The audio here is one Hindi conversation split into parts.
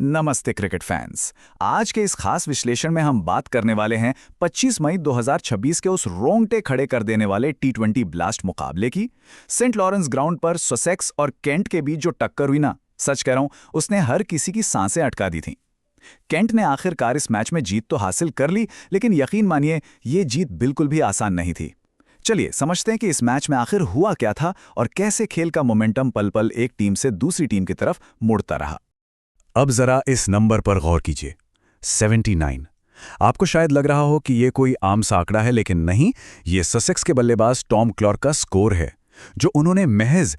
नमस्ते क्रिकेट फैंस। आज के इस खास विश्लेषण में हम बात करने वाले हैं 25 मई 2026 के उस रोंगटे खड़े कर देने वाले टी20 ब्लास्ट मुकाबले की। सेंट लॉरेंस ग्राउंड पर ससेक्स और केंट के बीच जो टक्कर हुई ना, सच कह रहा हूं, उसने हर किसी की सांसें अटका दी थीं। केंट ने आखिरकार इस मैच में जीत तो हासिल कर ली, लेकिन यकीन मानिए ये जीत बिल्कुल भी आसान नहीं थी। चलिए समझते हैं कि इस मैच में आखिर हुआ क्या था और कैसे खेल का मोमेंटम पल पल एक टीम से दूसरी टीम की तरफ मुड़ता रहा। अब जरा इस नंबर पर गौर कीजिए, 79। आपको शायद लग रहा हो कि ये कोई आम सा आंकड़ा है, लेकिन नहीं, ये ससेक्स के बल्लेबाज टॉम क्लॉर्क का स्कोर है, जो उन्होंने महज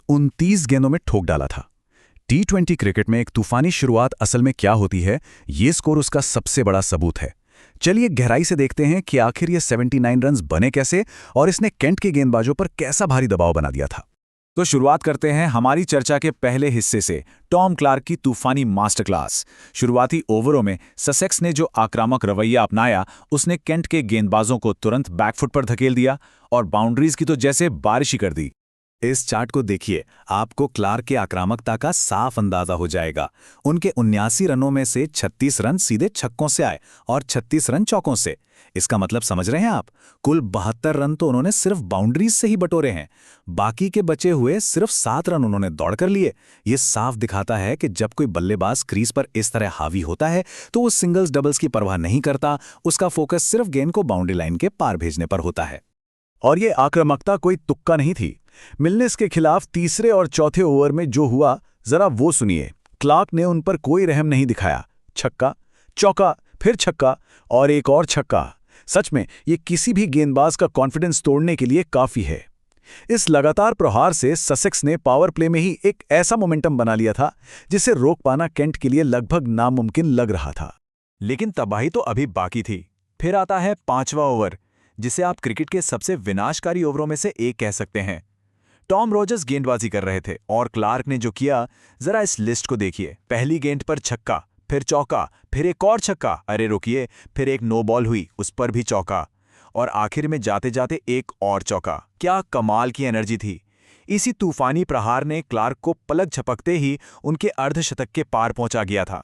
29 गेंदों में ठोक डाला था। टी20 क्रिकेट में एक तूफानी शुरुआत असल में क्या होती है, ये स्कोर उसका सबसे बड़ा सबूत है। चलिए गहराई से देखते हैं कि आखिर ये 79 रन्स बने कैसे और इसने केंट के गेंदबाजों पर कैसा भारी दबाव बना दिया था। तो शुरुआत करते हैं हमारी चर्चा के पहले हिस्से से, टॉम क्लार्क की तूफानी मास्टर क्लास। शुरुआती ओवरों में ससेक्स ने जो आक्रामक रवैया अपनाया, उसने केंट के गेंदबाजों को तुरंत बैकफुट पर धकेल दिया और बाउंड्रीज की तो जैसे बारिश ही कर दी। इस चार्ट को देखिए, आपको क्लार्क के आक्रामकता का साफ अंदाजा हो जाएगा। उनके 79 रनों में से 36 रन सीधे छक्कों से आए और 36 रन चौकों से। इसका मतलब समझ रहे हैं आप? कुल 72 रन तो उन्होंने सिर्फ बाउंड्रीज से ही बटोरे हैं। बाकी के बचे हुए सिर्फ 7 रन उन्होंने दौड़ कर लिए। ये साफ दिखाता है कि जब कोई बल्लेबाज क्रीज पर इस तरह हावी होता है तो वो सिंगल्स डबल्स की परवाह नहीं करता, उसका फोकस सिर्फ गेंद को बाउंड्री लाइन के पार भेजने पर होता है। और ये आक्रामकता कोई तुक्का नहीं थी। मिलनेस के खिलाफ तीसरे और चौथे ओवर में जो हुआ, जरा वो सुनिए। क्लार्क ने उन पर कोई रहम नहीं दिखाया। छक्का, चौका, फिर छक्का और एक और छक्का। सच में ये किसी भी गेंदबाज का कॉन्फिडेंस तोड़ने के लिए काफी है। इस लगातार प्रहार से ससेक्स ने पावर प्ले में ही एक ऐसा मोमेंटम बना लिया था जिसे रोक पाना केंट के लिए लगभग नामुमकिन लग रहा था। लेकिन तबाही तो अभी बाकी थी। फिर आता है 5वां ओवर, जिसे आप क्रिकेट के सबसे विनाशकारी ओवरों में से एक कह सकते हैं। टॉम रॉजर्स गेंदबाजी कर रहे थे और क्लार्क ने जो किया, जरा इस लिस्ट को देखिए। पहली गेंद पर छक्का, फिर चौका, फिर एक और छक्का, अरे रुकिए, फिर एक नो बॉल हुई, उस पर भी चौका, और आखिर में जाते जाते एक और चौका। क्या कमाल की एनर्जी थी! इसी तूफानी प्रहार ने क्लार्क को पलक झपकते ही उनके अर्धशतक के पार पहुंचा गया था।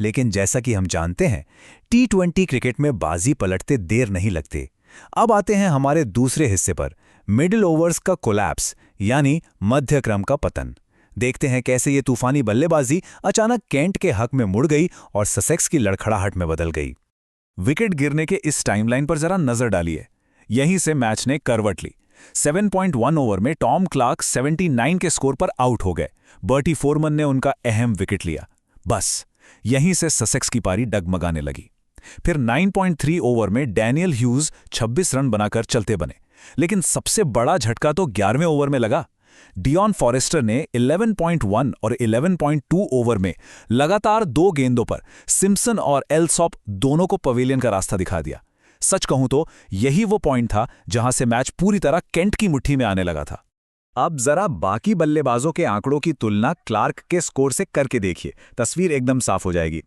लेकिन जैसा कि हम जानते हैं, टी20 क्रिकेट में बाजी पलटते देर नहीं लगते। अब आते हैं हमारे दूसरे हिस्से पर, मिडिल ओवर्स का कोलैप्स, यानी मध्य क्रम का पतन। देखते हैं कैसे ये तूफानी बल्लेबाजी अचानक केंट के हक में मुड़ गई और ससेक्स की लड़खड़ाहट में बदल गई। विकेट गिरने के इस टाइमलाइन पर जरा नजर डालिए। यहीं से मैच ने करवट ली। 7.1 ओवर में टॉम क्लार्क 79 के स्कोर पर आउट हो गए। बर्टी फोरमन ने उनका अहम विकेट लिया। बस यहीं से ससेक्स की पारी डगमगाने लगी। फिर 9.3 ओवर में डैनियल ह्यूज 26 रन बनाकर चलते बने। लेकिन सबसे बड़ा झटका तो 11वें ओवर में लगा। डियॉन फॉरेस्टर ने 11.1 और 11.2 ओवर में लगातार 2 गेंदों पर सिम्पसन और एल्सॉप दोनों को पवेलियन का रास्ता दिखा दिया। सच कहूं तो यही वो पॉइंट था जहां से मैच पूरी तरह केंट की मुट्ठी में आने लगा था। अब जरा बाकी बल्लेबाजों के आंकड़ों की तुलना क्लार्क के स्कोर से करके देखिए, तस्वीर एकदम साफ हो जाएगी।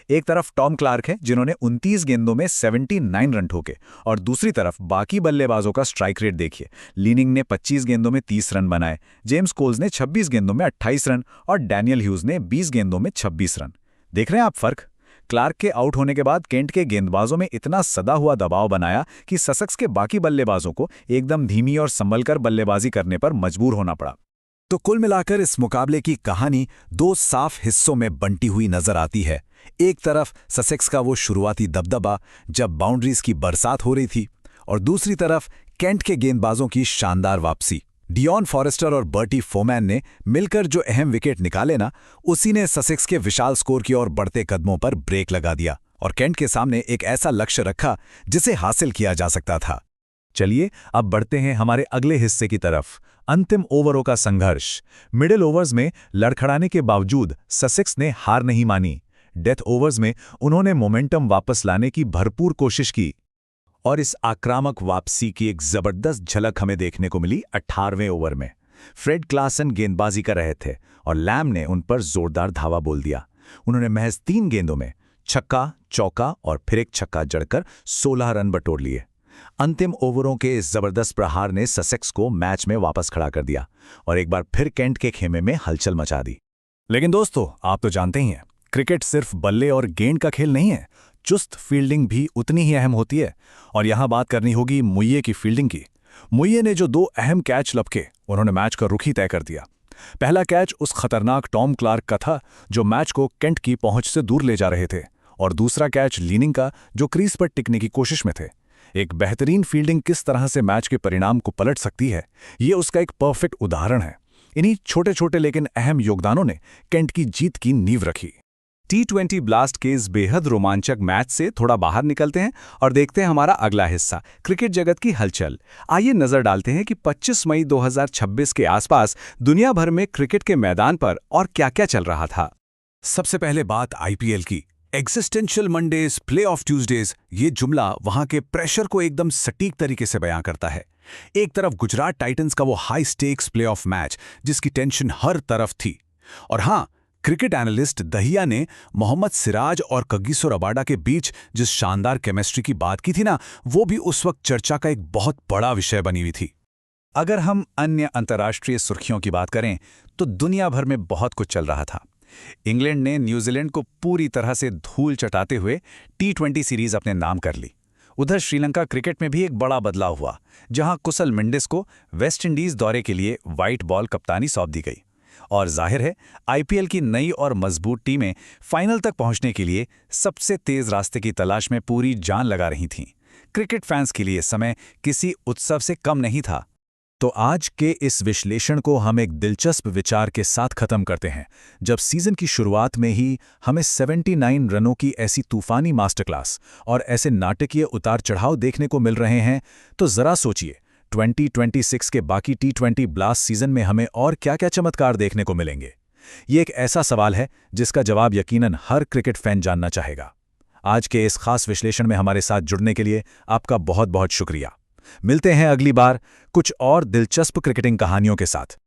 एक तरफ टॉम क्लार्क है, जिन्होंने 29 गेंदों में 79 रन ठोके, और दूसरी तरफ बाकी बल्लेबाजों का स्ट्राइक रेट देखिए। लीनिंग ने 25 गेंदों में 30 रन बनाए, जेम्स कोल्स ने 26 गेंदों में 28 रन और डैनियल ह्यूज ने 20 गेंदों में 26 रन। देख रहे हैं आप फर्क? क्लार्क के आउट होने के बाद केंट के गेंदबाजों में इतना सदा हुआ दबाव बनाया कि ससेक्स के बाकी बल्लेबाजों को एकदम धीमी और संभलकर बल्लेबाजी करने पर मजबूर होना पड़ा। तो कुल मिलाकर इस मुकाबले की कहानी 2 साफ हिस्सों में बंटी हुई नजर आती है। एक तरफ ससेक्स का वो शुरुआती दबदबा जब बाउंड्रीज की बरसात हो रही थी, और दूसरी तरफ केंट के गेंदबाजों की शानदार वापसी। डियॉन फॉरेस्टर और बर्टी फोरमैन ने मिलकर जो अहम विकेट निकाले ना, उसी ने ससेक्स के विशाल स्कोर की ओर बढ़ते कदमों पर ब्रेक लगा दिया और केंट के सामने एक ऐसा लक्ष्य रखा जिसे हासिल किया जा सकता था। चलिए अब बढ़ते हैं हमारे अगले हिस्से की तरफ, अंतिम ओवरों का संघर्ष। मिडिल ओवर्स में लड़खड़ाने के बावजूद ससेक्स ने हार नहीं मानी। डेथ ओवर्स में उन्होंने मोमेंटम वापस लाने की भरपूर कोशिश की, और इस आक्रामक वापसी की एक जबरदस्त झलक हमें देखने को मिली 18वें ओवर में। फ्रेड क्लासन गेंदबाजी कर रहे थे और लैम ने उन पर जोरदार धावा बोल दिया। उन्होंने महज 3 गेंदों में छक्का, चौका और फिर एक छक्का जड़कर 16 रन बटोर लिए। अंतिम ओवरों के इस जबरदस्त प्रहार ने ससेक्स को मैच में वापस खड़ा कर दिया और एक बार फिर केंट के खेमे में हलचल मचा दी। लेकिन दोस्तों, आप तो जानते ही हैं, क्रिकेट सिर्फ बल्ले और गेंद का खेल नहीं है। चुस्त फील्डिंग भी उतनी ही अहम होती है। और यहां बात करनी होगी मुइये की फील्डिंग की। मुइये ने जो 2 अहम कैच लपके, उन्होंने मैच का रुख ही तय कर दिया। पहला कैच उस खतरनाक टॉम क्लार्क का था जो मैच को केंट की पहुंच से दूर ले जा रहे थे, और दूसरा कैच लीनिंग का, जो क्रीज पर टिकने की कोशिश में थे। एक बेहतरीन फील्डिंग किस तरह से मैच के परिणाम को पलट सकती है, ये उसका एक परफेक्ट उदाहरण है। इन्हीं छोटे छोटे लेकिन अहम योगदानों ने केंट की जीत की नींव रखी। T20 ब्लास्ट के इस बेहद रोमांचक मैच से थोड़ा बाहर निकलते हैं और देखते हैं हमारा अगला हिस्सा, क्रिकेट जगत की हलचल। आइए नजर डालते हैं कि 25 मई 2026 के आसपास दुनिया भर में क्रिकेट के मैदान पर और क्या-क्या चल रहा था। सबसे पहले बात आईपीएल की। एग्जिस्टेंशियल मंडेज, प्लेऑफ ट्यूसडेज, ये जुमला वहां के प्रेशर को एकदम सटीक तरीके से बयां करता है। एक तरफ गुजरात टाइटंस का वो हाई स्टेक्स प्लेऑफ मैच जिसकी टेंशन हर तरफ थी, और हां, क्रिकेट एनालिस्ट दहिया ने मोहम्मद सिराज और कगिसो रबाडा के बीच जिस शानदार केमिस्ट्री की बात की थी ना, वो भी उस वक्त चर्चा का एक बहुत बड़ा विषय बनी हुई थी। अगर हम अन्य अंतर्राष्ट्रीय सुर्खियों की बात करें तो दुनिया भर में बहुत कुछ चल रहा था। इंग्लैंड ने न्यूजीलैंड को पूरी तरह से धूल चटाते हुए T20 सीरीज अपने नाम कर ली। उधर श्रीलंका क्रिकेट में भी एक बड़ा बदलाव हुआ, जहां कुशल मेंडिस को वेस्टइंडीज दौरे के लिए व्हाइट बॉल कप्तानी सौंप दी गई। और जाहिर है, आईपीएल की नई और मजबूत टीमें फाइनल तक पहुंचने के लिए सबसे तेज रास्ते की तलाश में पूरी जान लगा रही थीं। क्रिकेट फैंस के लिए समय किसी उत्सव से कम नहीं था। तो आज के इस विश्लेषण को हम एक दिलचस्प विचार के साथ खत्म करते हैं। जब सीजन की शुरुआत में ही हमें 79 रनों की ऐसी तूफानी मास्टर क्लास और ऐसे नाटकीय उतार चढ़ाव देखने को मिल रहे हैं, तो जरा सोचिए 2026 के बाकी T20 ब्लास्ट सीजन में हमें और क्या-क्या चमत्कार देखने को मिलेंगे। ये एक ऐसा सवाल है जिसका जवाब यकीनन हर क्रिकेट फैन जानना चाहेगा। आज के इस खास विश्लेषण में हमारे साथ जुड़ने के लिए आपका बहुत बहुत शुक्रिया। मिलते हैं अगली बार कुछ और दिलचस्प क्रिकेटिंग कहानियों के साथ।